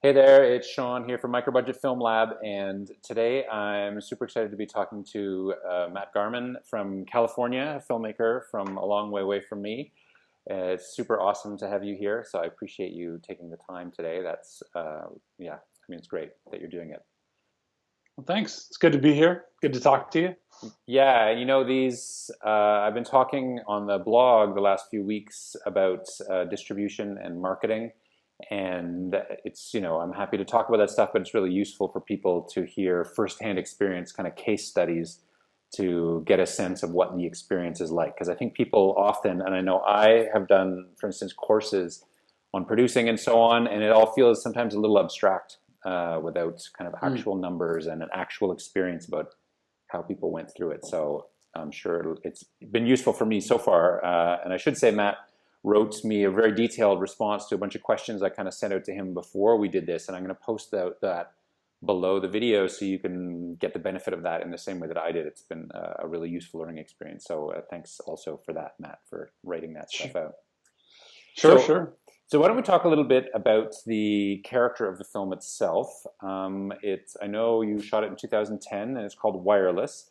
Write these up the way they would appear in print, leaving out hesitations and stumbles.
Hey there, it's Sean here from Microbudget Film Lab, and today I'm super excited to be talking to Matt Garman from California, a filmmaker from a long way away from me. It's super awesome to have you here, so I appreciate you taking the time today. Yeah, I mean, it's great that you're doing it. Well, thanks. It's good to be here. Good to talk to you. Yeah, I've been talking on the blog the last few weeks about distribution and marketing. And I'm happy to talk about that stuff, but it's really useful for people to hear firsthand experience, kind of case studies to get a sense of what the experience is like. Because I think people often, and I know I have done, for instance, courses on producing and so on, and it all feels sometimes a little abstract without kind of Mm. actual numbers and an actual experience about how people went through it. So I'm sure it's been useful for me so far. And I should say, Matt wrote me a very detailed response to a bunch of questions I kind of sent out to him before we did this. And I'm going to post that below the video so you can get the benefit of that in the same way that I did. It's been a really useful learning experience. So thanks also for that, Matt, for writing that stuff out. Sure, So, sure. so why don't we talk a little bit about the character of the film itself? I know you shot it in 2010, and it's called Wireless.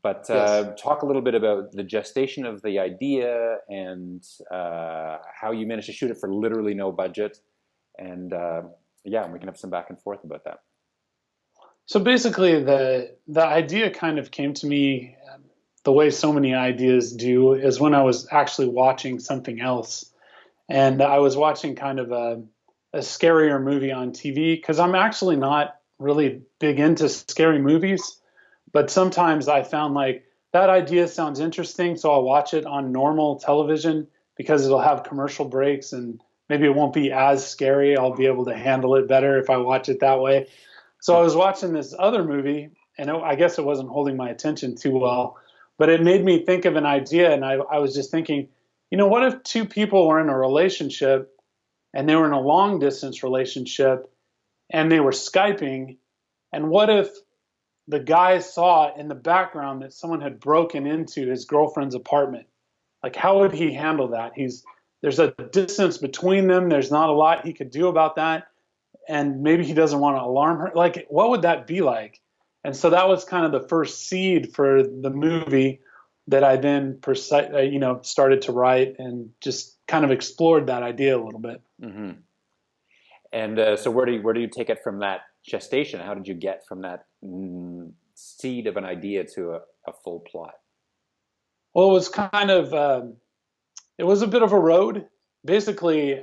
But Yes. talk a little bit about the gestation of the idea and how you managed to shoot it for literally no budget. And yeah, we can have some back and forth about that. So basically, the idea kind of came to me the way so many ideas do is when I was actually watching something else, and I was watching kind of a scarier movie on TV because I'm actually not really big into scary movies. But sometimes I found like that idea sounds interesting, so I'll watch it on normal television because it'll have commercial breaks and maybe it won't be as scary. I'll be able to handle it better if I watch it that way. So I was watching this other movie, and I guess it wasn't holding my attention too well, but it made me think of an idea, and I was just thinking, what if two people were in a relationship and they were in a long distance relationship and they were Skyping, and what if the guy saw in the background that someone had broken into his girlfriend's apartment? Like, how would he handle that? There's a distance between them. There's not a lot he could do about that. And maybe he doesn't want to alarm her. Like, what would that be like? And so that was kind of the first seed for the movie that I then, started to write and just kind of explored that idea a little bit. Mm-hmm. And so where do you take it from that gestation? How did you get from that seed of an idea to a full plot? Well, it was kind of it was a bit of a road. Basically,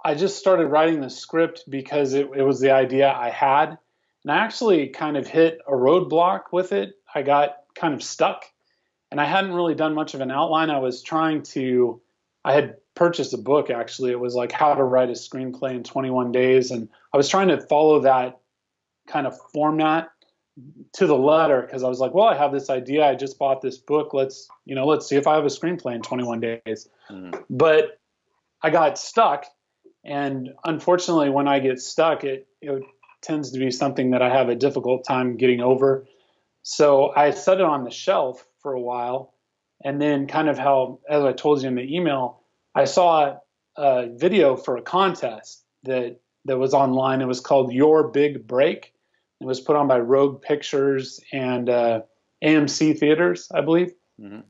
I just started writing the script because it was the idea I had. And I actually kind of hit a roadblock with it. I got kind of stuck and I hadn't really done much of an outline. I had purchased a book actually. It was like How to Write a Screenplay in 21 Days. And I was trying to follow that kind of format to the letter because I was like, well, I have this idea. I just bought this book. Let's see if I have a screenplay in 21 days. Mm. But I got stuck. And unfortunately, when I get stuck, it tends to be something that I have a difficult time getting over. So I set it on the shelf for a while. And then kind of how, as I told you in the email, I saw a video for a contest that was online. It was called Your Big Break. It was put on by Rogue Pictures and AMC Theaters, I believe. Mm-hmm.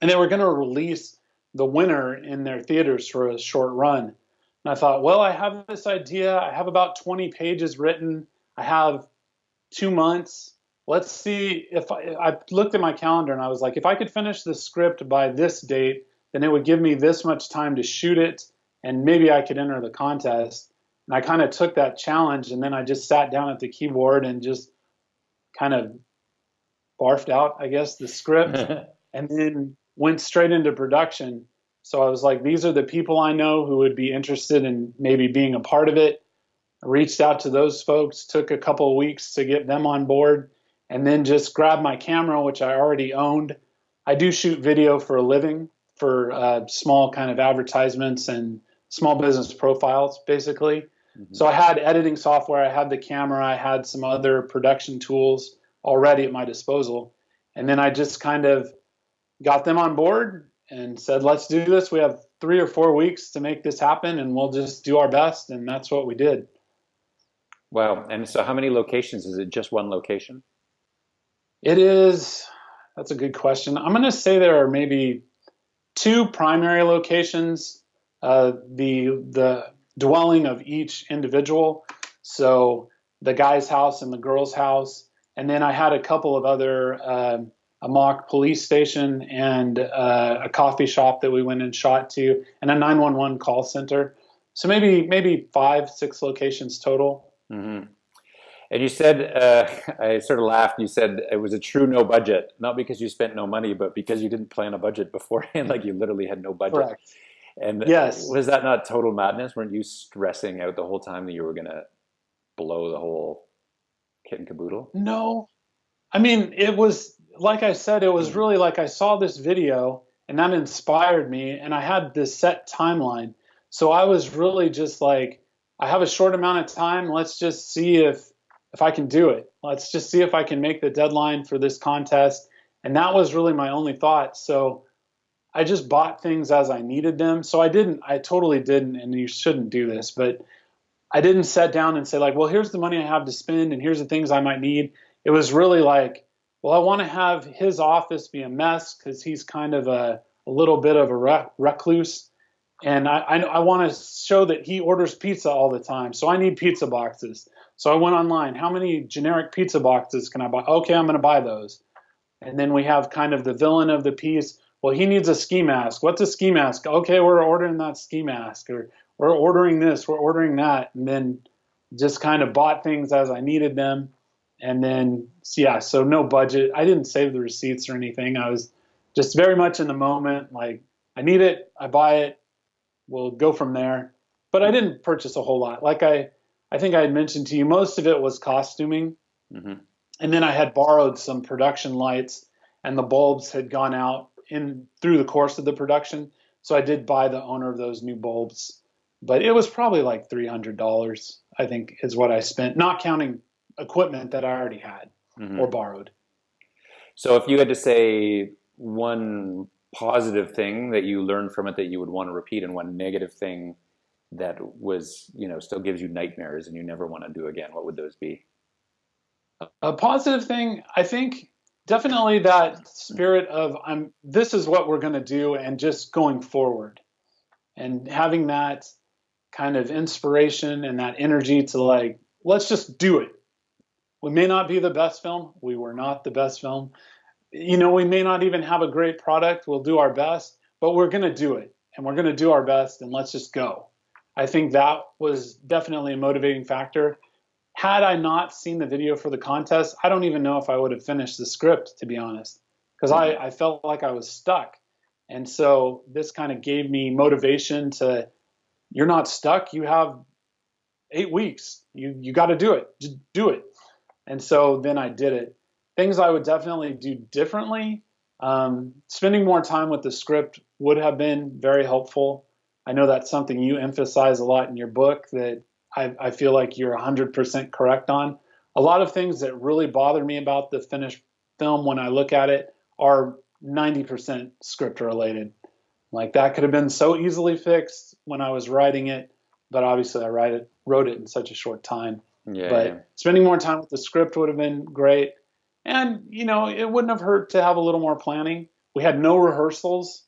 And they were going to release the winner in their theaters for a short run. And I thought, well, I have this idea. I have about 20 pages written. I have 2 months. Let's see if I looked at my calendar and I was like, if I could finish the script by this date, then it would give me this much time to shoot it and maybe I could enter the contest. And I kind of took that challenge and then I just sat down at the keyboard and just kind of barfed out, I guess, the script and then went straight into production. So I was like, these are the people I know who would be interested in maybe being a part of it. I reached out to those folks, took a couple of weeks to get them on board, and then just grabbed my camera, which I already owned. I do shoot video for a living for small kind of advertisements and small business profiles, basically. Mm-hmm. So I had editing software, I had the camera, I had some other production tools already at my disposal. And then I just kind of got them on board and said, let's do this. We have 3 or 4 weeks to make this happen and we'll just do our best. And that's what we did. Wow. And so how many locations? Is it just one location? It is, that's a good question. I'm going to say there are maybe two primary locations, the dwelling of each individual. So the guy's house and the girl's house. And then I had a couple of other, a mock police station and a coffee shop that we went and shot to, and a 911 call center. So maybe five, six locations total. Hmm. And you said, I sort of laughed. You said it was a true no budget, not because you spent no money, but because you didn't plan a budget beforehand. Like you literally had no budget. Correct. And Yes. was that not total madness? Weren't you stressing out the whole time that you were going to blow the whole kit and caboodle? No. I mean, it was like I said, it was really like I saw this video and that inspired me, and I had this set timeline. So I was really just like, I have a short amount of time. Let's just see if I can do it. Let's just see if I can make the deadline for this contest. And that was really my only thought. So I just bought things as I needed them. So I totally didn't, and you shouldn't do this, but I didn't sit down and say like, well, here's the money I have to spend and here's the things I might need. It was really like, well, I want to have his office be a mess because he's kind of a little bit of a recluse. And I want to show that he orders pizza all the time. So I need pizza boxes. So I went online. How many generic pizza boxes can I buy? Okay, I'm going to buy those. And then we have kind of the villain of the piece. Well, he needs a ski mask. What's a ski mask? Okay, we're ordering that ski mask. Or we're ordering this, we're ordering that. And then just kind of bought things as I needed them. And then, yeah, so no budget. I didn't save the receipts or anything. I was just very much in the moment. Like, I need it, I buy it, we'll go from there. But I didn't purchase a whole lot. Like I think I had mentioned to you, most of it was costuming. Hmm. And then I had borrowed some production lights, and the bulbs had gone out in through the course of the production. So I did buy the owner of those new bulbs, but it was probably like $300, I think, is what I spent, not counting equipment that I already had or Hmm. borrowed. So if you had to say one positive thing that you learned from it that you would want to repeat, and one negative thing that was, still gives you nightmares and you never want to do again, what would those be? A positive thing, I think, definitely that spirit of this is what we're going to do and just going forward and having that kind of inspiration and that energy to like, let's just do it. We may not be the best film. We were not the best film. We may not even have a great product. We'll do our best, but we're going to do it and we're going to do our best and let's just go. I think that was definitely a motivating factor. Had I not seen the video for the contest, I don't even know if I would have finished the script, to be honest, because Hmm. I felt like I was stuck. And so this kind of gave me motivation to, you're not stuck. You have 8 weeks. You got to do it. Just do it. And so then I did it. Things I would definitely do differently. Spending more time with the script would have been very helpful. I know that's something you emphasize a lot in your book that I feel like you're 100% correct on. A lot of things that really bother me about the finished film when I look at it are 90% script related. Like that could have been so easily fixed when I was writing it, but obviously wrote it in such a short time. Yeah, yeah. But spending more time with the script would have been great. And, it wouldn't have hurt to have a little more planning. We had no rehearsals.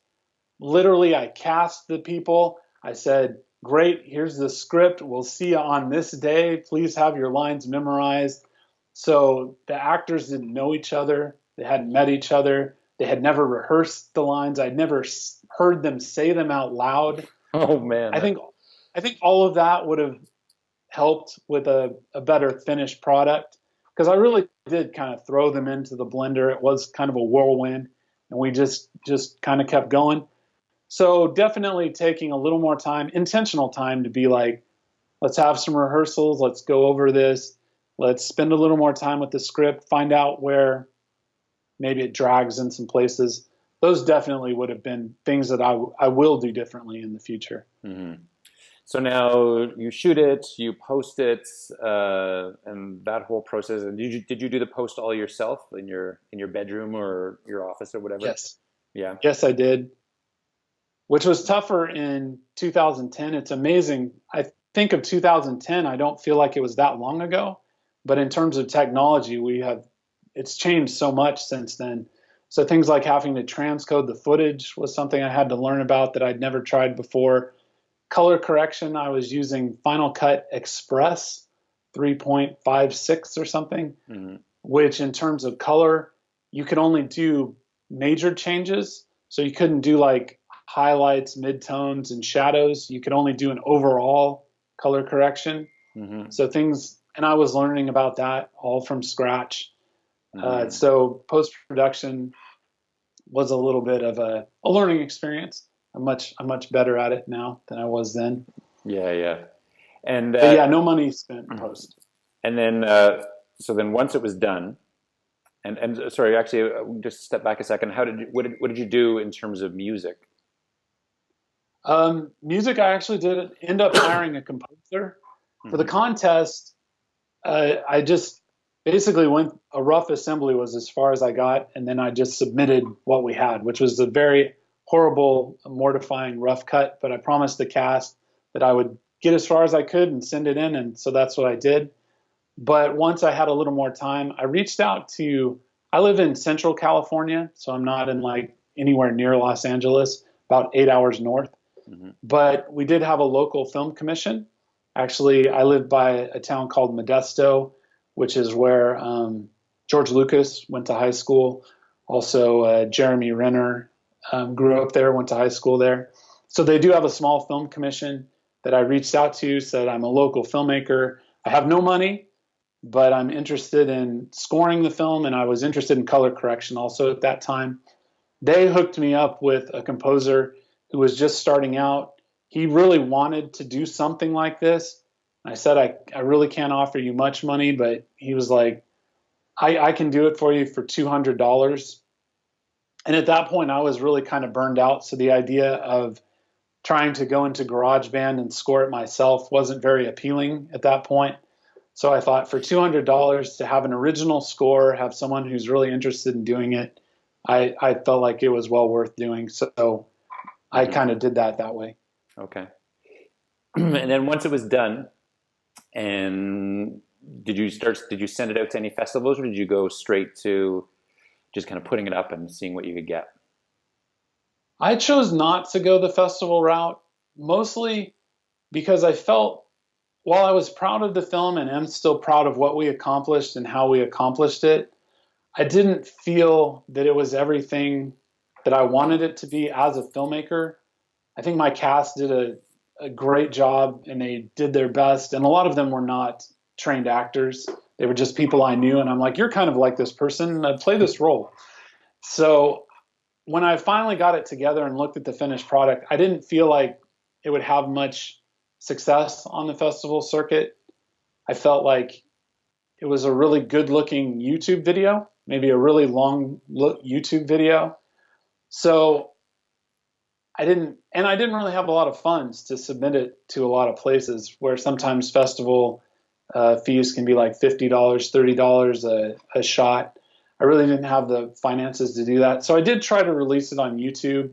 Literally, I cast the people. I said, great, here's the script. We'll see you on this day. Please have your lines memorized. So the actors didn't know each other. They hadn't met each other. They had never rehearsed the lines. I'd never heard them say them out loud. Oh man, I that. think I think all of that would have helped with a better finished product because I really did kind of throw them into the blender. It was kind of a whirlwind, and we just kind of kept going. So definitely taking a little more time, intentional time to be like, let's have some rehearsals, let's go over this, let's spend a little more time with the script, find out where maybe it drags in some places. Those definitely would have been things that I will do differently in the future. Hmm. So now you shoot it, you post it, and that whole process. And did you do the post all yourself in your bedroom or your office or whatever? Yes. Yeah. Yes, I did, which was tougher in 2010. It's amazing. I think of 2010, I don't feel like it was that long ago. But in terms of technology, it's changed so much since then. So things like having to transcode the footage was something I had to learn about that I'd never tried before. Color correction, I was using Final Cut Express 3.56 or something, Hmm. which in terms of color, you could only do major changes. So you couldn't do like highlights, midtones, and shadows. You could only do an overall color correction. Hmm. So things, and I was learning about that all from scratch. Hmm. So post production was a little bit of a learning experience. I'm much better at it now than I was then. Yeah, yeah. And But yeah, no money spent post. and then so then once it was done, and sorry, actually, just step back a second. How did you, what did you do in terms of music? Music, I actually did end up hiring a composer for the Hmm. contest. I just basically went, a rough assembly was as far as I got, and then I just submitted what we had, which was a very horrible, mortifying rough cut. But I promised the cast that I would get as far as I could and send it in, and so that's what I did. But once I had a little more time, I reached out to, I live in Central California, so I'm not in like anywhere near Los Angeles, about 8 hours north. Hmm. But we did have a local film commission. Actually, I live by a town called Modesto, which is where George Lucas went to high school. Also, Jeremy Renner grew up there, went to high school there. So they do have a small film commission that I reached out to, said I'm a local filmmaker. I have no money, but I'm interested in scoring the film, and I was interested in color correction also at that time. They hooked me up with a composer who was just starting out. He really wanted to do something like this. I said, I really can't offer you much money, but he was like, I can do it for you for $200. And at that point, I was really kind of burned out. So the idea of trying to go into GarageBand and score it myself wasn't very appealing at that point. So I thought for $200 to have an original score, have someone who's really interested in doing it, I felt like it was well worth doing. So I Hmm. kind of did that way. Okay. And then once it was done, and did you send it out to any festivals, or did you go straight to just kind of putting it up and seeing what you could get? I chose not to go the festival route, mostly because I felt while I was proud of the film and am still proud of what we accomplished and how we accomplished it, I didn't feel that it was everything that I wanted it to be as a filmmaker. I think my cast did a great job and they did their best. And a lot of them were not trained actors. They were just people I knew. And I'm like, you're kind of like this person, play this role. So when I finally got it together and looked at the finished product, I didn't feel like it would have much success on the festival circuit. I felt like it was a really good looking YouTube video, maybe a really long YouTube video. So I didn't really have a lot of funds to submit it to a lot of places where sometimes festival fees can be like $50, $30 a shot. I really didn't have the finances to do that. So I did try to release it on YouTube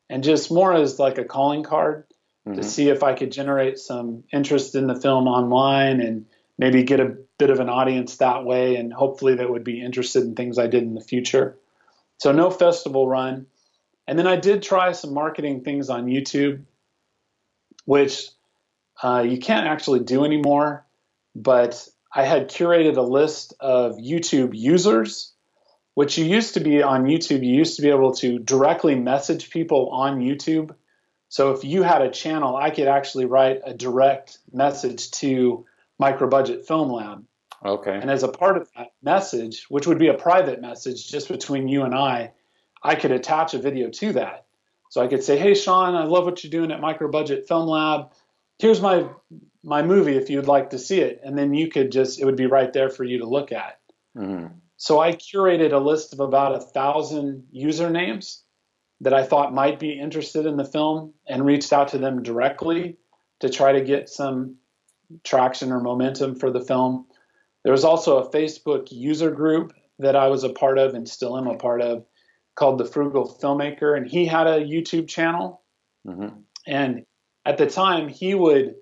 and just more as like a calling card to Hmm. see if I could generate some interest in the film online and maybe get a bit of an audience that way. And hopefully that would be interested in things I did in the future. So no festival run. And then I did try some marketing things on YouTube, which you can't actually do anymore. But I had curated a list of YouTube users, which you used to be on YouTube. You used to be able to directly message people on YouTube. So if you had a channel, I could actually write a direct message to Microbudget Film Lab. Okay. And as a part of that message, which would be a private message just between you and I could attach a video to that. So I could say, hey, Sean, I love what you're doing at Microbudget Film Lab. Here's my movie if you'd like to see it. And then you could just, it would be right there for you to look at. Hmm. So I curated a list of about 1,000 usernames that I thought might be interested in the film and reached out to them directly to try to get some traction or momentum for the film. There was also a Facebook user group that I was a part of and still am a part of called The Frugal Filmmaker, and he had a YouTube channel. Hmm. And at the time, he would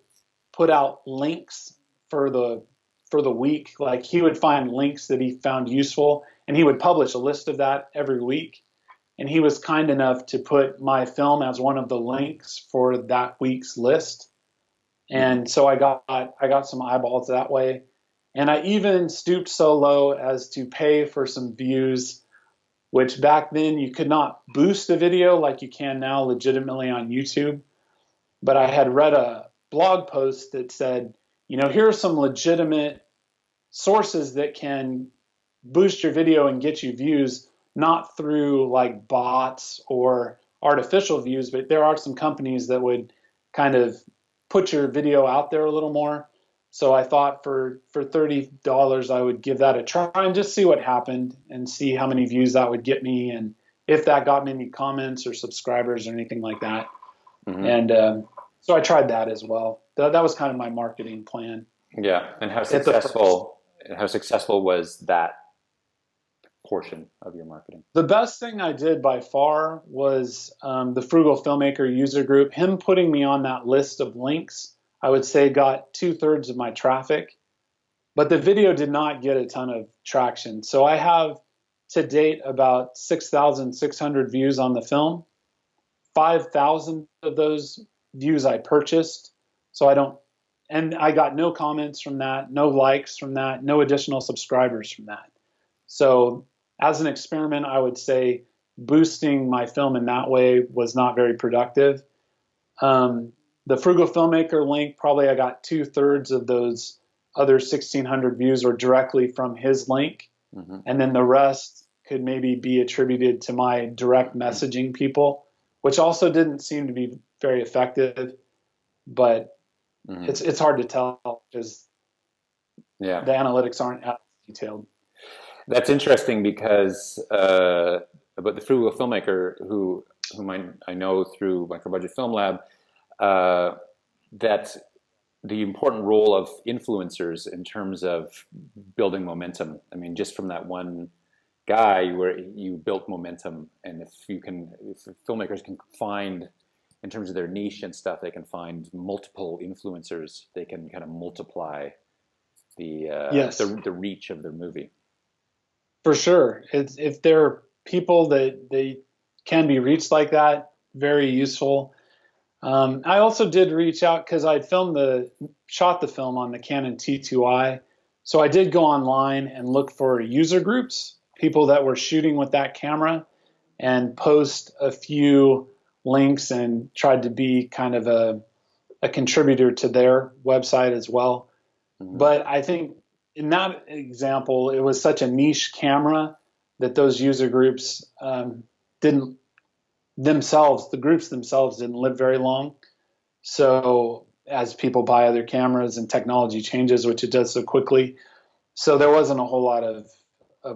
put out links for the week. Like he would find links that he found useful, and he would publish a list of that every week. And he was kind enough to put my film as one of the links for that week's list. And so I got some eyeballs that way. And I even stooped so low as to pay for some views, which back then you could not boost a video like you can now legitimately on YouTube. But I had read a blog post that said, here are some legitimate sources that can boost your video and get you views, not through like bots or artificial views, but there are some companies that would kind of put your video out there a little more. So I thought for $30, I would give that a try and just see what happened and see how many views that would get me, and if that got me any comments or subscribers or anything like that. Mm-hmm. And so I tried that as well. That was kind of my marketing plan. Yeah. And how successful was that portion of your marketing? The best thing I did by far was the Frugal Filmmaker user group. Him putting me on that list of links, I would say, got 2/3 of my traffic, but the video did not get a ton of traction. So I have to date about 6,600 views on the film. 5,000 of those views I purchased. So I got no comments from that, no likes from that, no additional subscribers from that. So as an experiment, I would say boosting my film in that way was not very productive. The Frugal Filmmaker link, probably I got 2/3 of those other 1,600 views were directly from his link. Mm-hmm. And then the rest could maybe be attributed to my direct messaging people, which also didn't seem to be very effective. But mm-hmm. it's hard to tell because the analytics aren't as detailed. That's interesting because about the Frugal Filmmaker, whom I know through Microbudget Film Lab, that the important role of influencers in terms of building momentum. I mean, just from that one guy where you built momentum, and if filmmakers can find, in terms of their niche and stuff, they can find multiple influencers, they can kind of multiply the reach of their movie. For sure. If there are people that they can be reached like that, very useful. I also did reach out because I'd shot the film on the Canon T2i. So I did go online and look for user groups, people that were shooting with that camera, and post a few links and tried to be kind of a contributor to their website as well. Mm-hmm. But I think in that example, it was such a niche camera that those user groups the groups themselves didn't live very long. So as people buy other cameras and technology changes, which it does so quickly, so there wasn't a whole lot of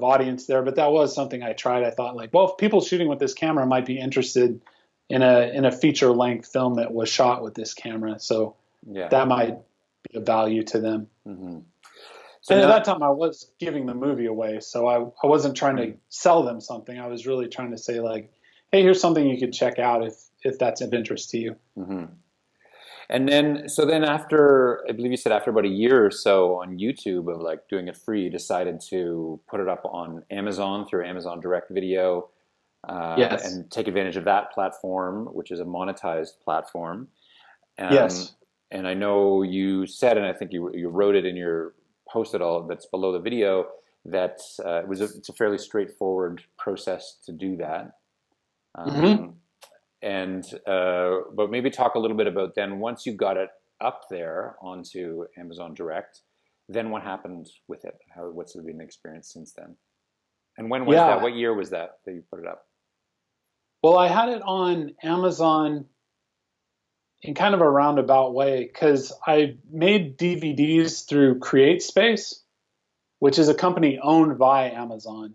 audience there. But that was something I tried. I thought, like, well, if people shooting with this camera might be interested in a feature length film that was shot with this camera, so that might be of value to them. Mm-hmm. So at that time, I was giving the movie away, so I wasn't trying to sell them something. I was really trying to say, like, hey, here's something you could check out if that's of interest to you. Mm-hmm. And then after, I believe you said after about a year or so on YouTube of like doing it free, you decided to put it up on Amazon through Amazon Direct Video, and take advantage of that platform, which is a monetized platform. Yes. And I know you said, and I think you wrote it in your post that's below the video, that it's a fairly straightforward process to do that. Mm-hmm. But maybe talk a little bit about then once you got it up there onto Amazon Direct, then what happened with it? What's been the experience since then? And when was that? What year was that you put it up? Well, I had it on Amazon in kind of a roundabout way because I made DVDs through CreateSpace, which is a company owned by Amazon.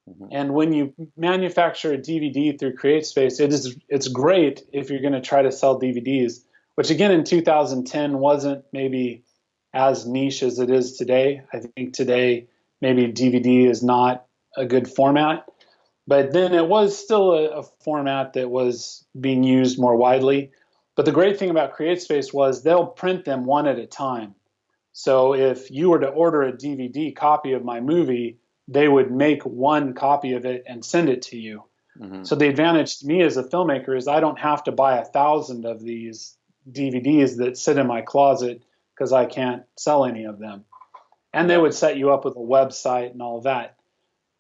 Mm-hmm. And when you manufacture a DVD through CreateSpace, it's great if you're going to try to sell DVDs, which again in 2010 wasn't maybe as niche as it is today. I think today maybe DVD is not a good format, but then it was still a format that was being used more widely. But the great thing about CreateSpace was they'll print them one at a time. So if you were to order a DVD copy of my movie, they would make one copy of it and send it to you. Mm-hmm. So the advantage to me as a filmmaker is I don't have to buy 1,000 of these DVDs that sit in my closet because I can't sell any of them. And they would set you up with a website and all of that.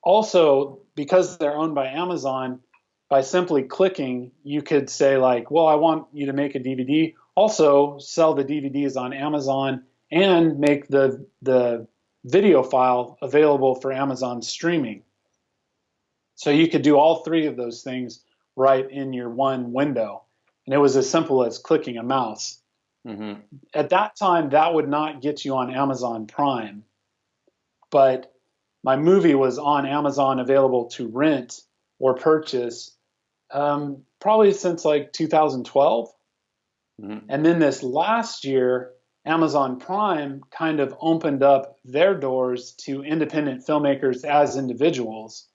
Also, because they're owned by Amazon, by simply clicking, you could say like, well, I want you to make a DVD. Also sell the DVDs on Amazon and make the video file available for Amazon streaming. So you could do all three of those things right in your one window. And it was as simple as clicking a mouse. Mm-hmm. At that time, that would not get you on Amazon Prime. But my movie was on Amazon available to rent or purchase probably since like 2012. Mm-hmm. And then this last year, Amazon Prime kind of opened up their doors to independent filmmakers as individuals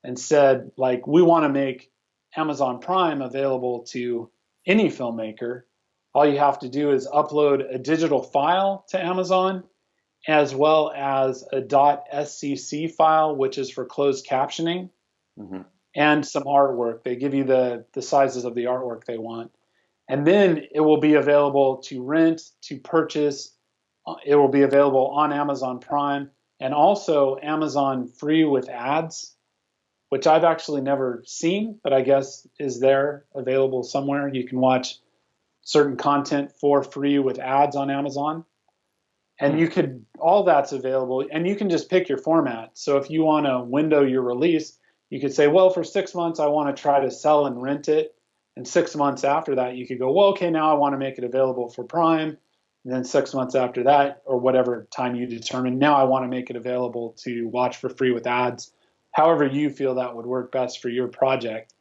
and said, like, we want to make Amazon Prime available to any filmmaker. All you have to do is upload a digital file to Amazon, as well as a .scc file, which is for closed captioning, mm-hmm. and some artwork. They give you the sizes of the artwork they want. And then it will be available to rent, to purchase. It will be available on Amazon Prime and also Amazon free with ads, which I've actually never seen, but I guess is there available somewhere. You can watch certain content for free with ads on Amazon. And you could, all that's available, and you can just pick your format. So if you want to window your release, you could say, well, for 6 months, I want to try to sell and rent it. And 6 months after that, you could go, well, okay, now I want to make it available for Prime. And then 6 months after that, or whatever time you determine, now I want to make it available to watch for free with ads. However you feel that would work best for your project.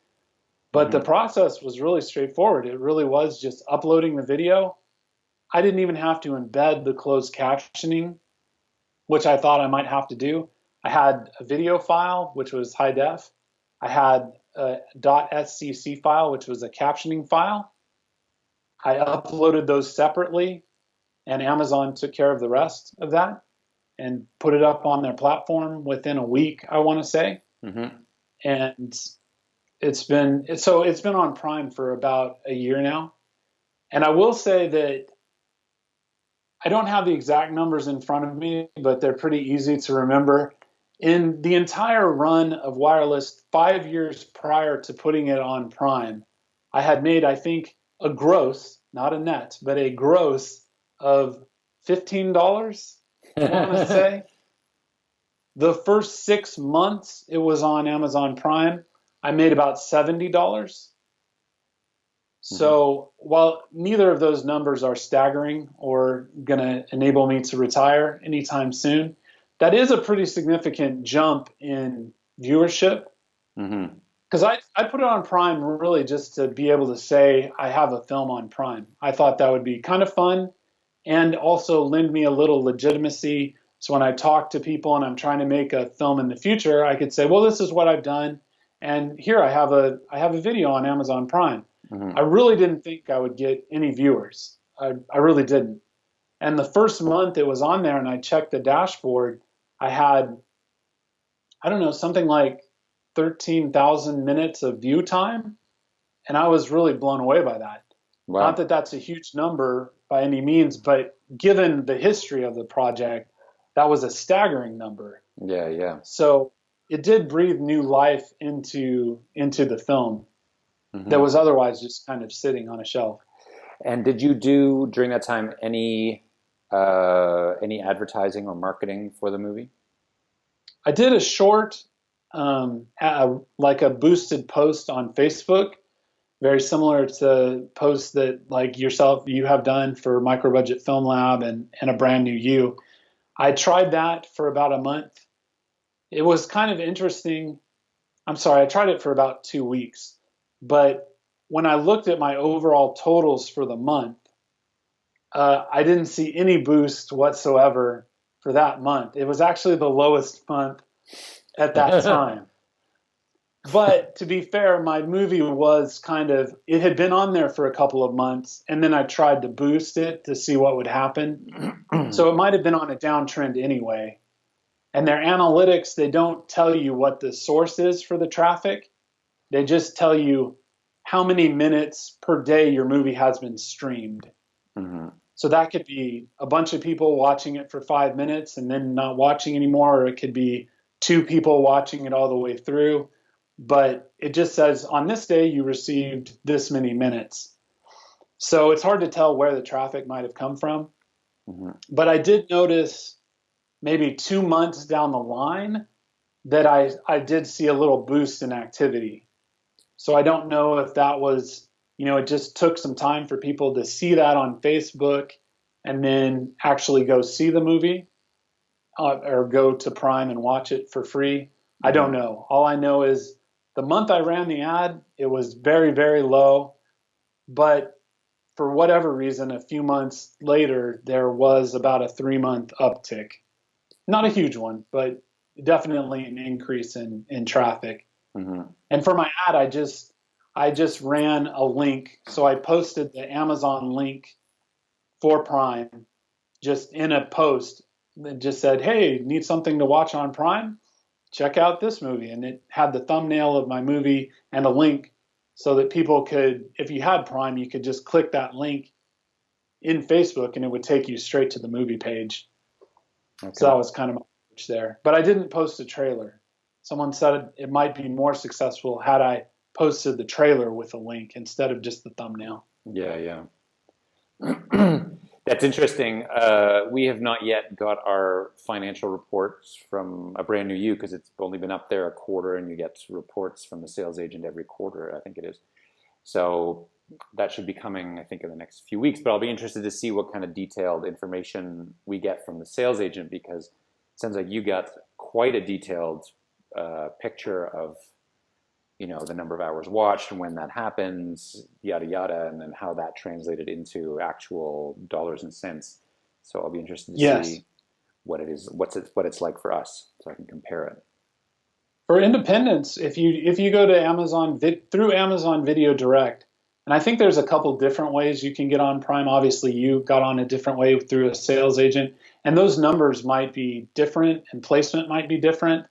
But the process was really straightforward. It really was just uploading the video. I didn't even have to embed the closed captioning, which I thought I might have to do. I had a video file, which was high def. I had a .scc file, which was a captioning file. I uploaded those separately, and Amazon took care of the rest of that and put it up on their platform within a week, I want to say. Mm-hmm. And it's been on Prime for about a year now. And I will say that I don't have the exact numbers in front of me, but they're pretty easy to remember. In the entire run of Wireless, 5 years prior to putting it on Prime, I had made, I think, a gross, not a net, but a gross of $15, I want to say. The first 6 months it was on Amazon Prime, I made about $70. So while neither of those numbers are staggering or going to enable me to retire anytime soon, that is a pretty significant jump in viewership. Because I put it on Prime really just to be able to say I have a film on Prime. I thought that would be kind of fun and also lend me a little legitimacy. So when I talk to people and I'm trying to make a film in the future, I could say, well, this is what I've done. And here I have a video on Amazon Prime. I really didn't think I would get any viewers. I really didn't. And the first month it was on there and I checked the dashboard, I had, I don't know, something like 13,000 minutes of view time. And I was really blown away by that. Wow. Not that that's a huge number by any means, but given the history of the project, that was a staggering number. Yeah, yeah. So it did breathe new life into the film. That was otherwise just kind of sitting on a shelf. And did you do during that time any advertising or marketing for the movie? I did a short, like a boosted post on Facebook, very similar to posts that like you have done for Microbudget Film Lab and a Brand New You. I tried that for about a month. It was kind of interesting. I'm sorry, I tried it for about 2 weeks. But when I looked at my overall totals for the month, I didn't see any boost whatsoever for that month. It was actually the lowest month at that time. But to be fair, my movie was it had been on there for a couple of months, and then I tried to boost it to see what would happen. So it might have been on a downtrend anyway. And their analytics, they don't tell you what the source is for the traffic. They just tell you how many minutes per day your movie has been streamed. Mm-hmm. So that could be a bunch of people watching it for 5 minutes and then not watching anymore, or it could be two people watching it all the way through. But it just says on this day you received this many minutes. So it's hard to tell where the traffic might have come from. Mm-hmm. But I did notice maybe 2 months down the line that I did see a little boost in activity. So I don't know if that was, it just took some time for people to see that on Facebook and then actually go see the movie or go to Prime and watch it for free. I don't know. All I know is the month I ran the ad, it was very, very low. But for whatever reason, a few months later, there was about a 3-month uptick. Not a huge one, but definitely an increase in traffic. Mm-hmm. And for my ad, I just ran a link. So I posted the Amazon link for Prime just in a post that just said, hey, need something to watch on Prime? Check out this movie. And it had the thumbnail of my movie and a link so that people could, if you had Prime, you could just click that link in Facebook and it would take you straight to the movie page. Okay. So that was kind of my approach there. But I didn't post a trailer. Someone said it might be more successful had I posted the trailer with a link instead of just the thumbnail. Yeah. That's interesting. We have not yet got our financial reports from A Brand New You because it's only been up there a quarter, and you get reports from the sales agent every quarter, I think it is. So that should be coming, I think, in the next few weeks. But I'll be interested to see what kind of detailed information we get from the sales agent, because it sounds like you got quite a detailed picture of the number of hours watched and when that happens, yada yada, and then how that translated into actual dollars and cents. So I'll be interested to see what it is, what it's like for us, so I can compare it. For independents, if you go to Amazon through Amazon Video Direct, and I think there's a couple different ways you can get on Prime. Obviously, you got on a different way through a sales agent, and those numbers might be different and placement might be different.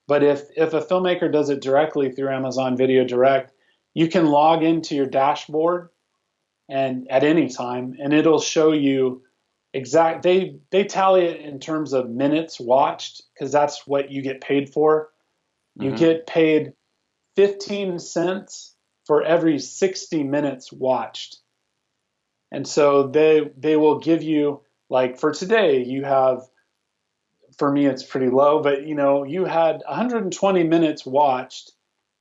But if a filmmaker does it directly through Amazon Video Direct, you can log into your dashboard and at any time, and it'll show you they tally it in terms of minutes watched, because that's what you get paid for. You get paid 15 cents for every 60 minutes watched. And so they will give you, like for today, you have, for me, it's pretty low, but you had 120 minutes watched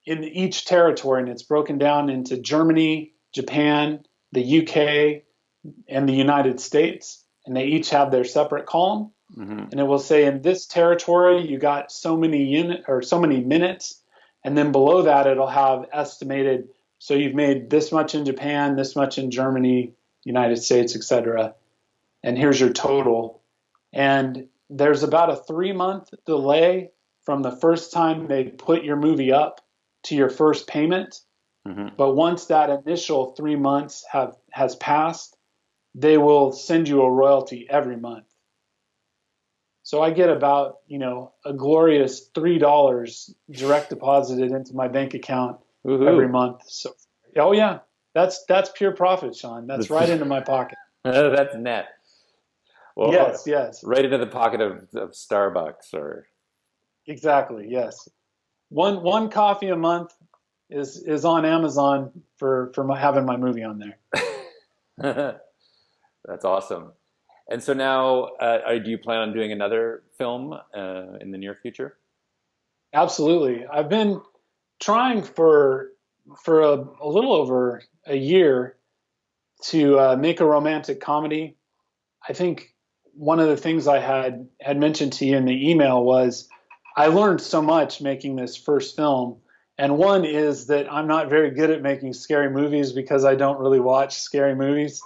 in each territory, and it's broken down into Germany, Japan, the UK, and the United States, and they each have their separate column. And it will say in this territory you got so many so many minutes, and then below that it'll have estimated. So you've made this much in Japan, this much in Germany, United States, etc. And here's your total. And there's about a 3-month delay from the first time they put your movie up to your first payment. But once that initial 3 months has passed, they will send you a royalty every month. So I get about, a glorious $3 direct deposited into my bank account every month. So, oh yeah, that's pure profit, Sean. That's right into my pocket. That's net. Well, yes. Right into the pocket of Starbucks or. Exactly. Yes. One coffee a month is on Amazon for having my movie on there. That's awesome. And so now, do you plan on doing another film in the near future? Absolutely. I've been trying for a little over a year to make a romantic comedy. I think one of the things I had mentioned to you in the email was I learned so much making this first film. And one is that I'm not very good at making scary movies because I don't really watch scary movies.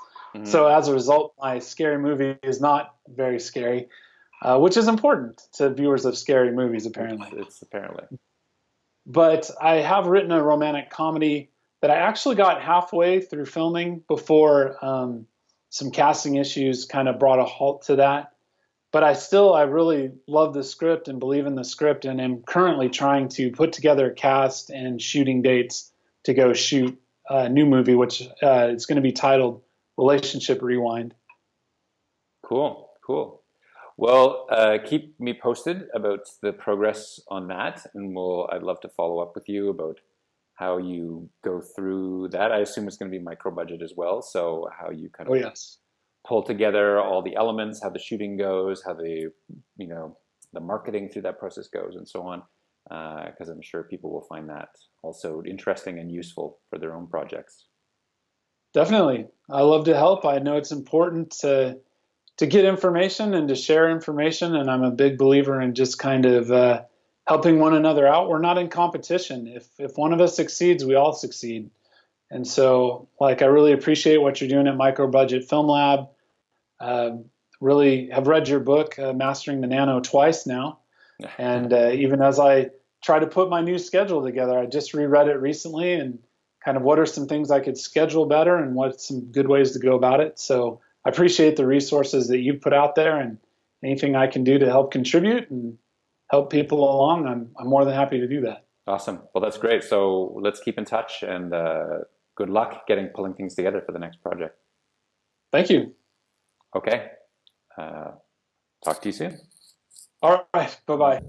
So as a result, my scary movie is not very scary, which is important to viewers of scary movies, apparently. It's apparently. But I have written a romantic comedy that I actually got halfway through filming before some casting issues kind of brought a halt to that. But I really love the script and believe in the script, and am currently trying to put together a cast and shooting dates to go shoot a new movie, which is going to be titled Relationship Rewind. Cool, cool. Well, keep me posted about the progress on that, and I'd love to follow up with you about how you go through that. I assume it's going to be micro budget as well, so how you kind Oh, of yes. pull together all the elements, how the shooting goes, how you know, the marketing through that process goes, and so on. Because I'm sure people will find that also interesting and useful for their own projects. Definitely. I love to help. I know it's important to get information and to share information, and I'm a big believer in just kind of helping one another out. We're not in competition. If one of us succeeds, we all succeed. And so, like, I really appreciate what you're doing at Micro Budget Film Lab. Uh, really have read your book, Mastering the Nano, twice now. And even as I try to put my new schedule together, I just reread it recently, and kind of what are some things I could schedule better and what's some good ways to go about it. So I appreciate the resources that you put out there, and anything I can do to help contribute and help people along, I'm more than happy to do that. Awesome. Well, that's great. So let's keep in touch, and good luck pulling things together for the next project. Thank you. Okay. Uh, Talk to you soon. All right. Bye bye.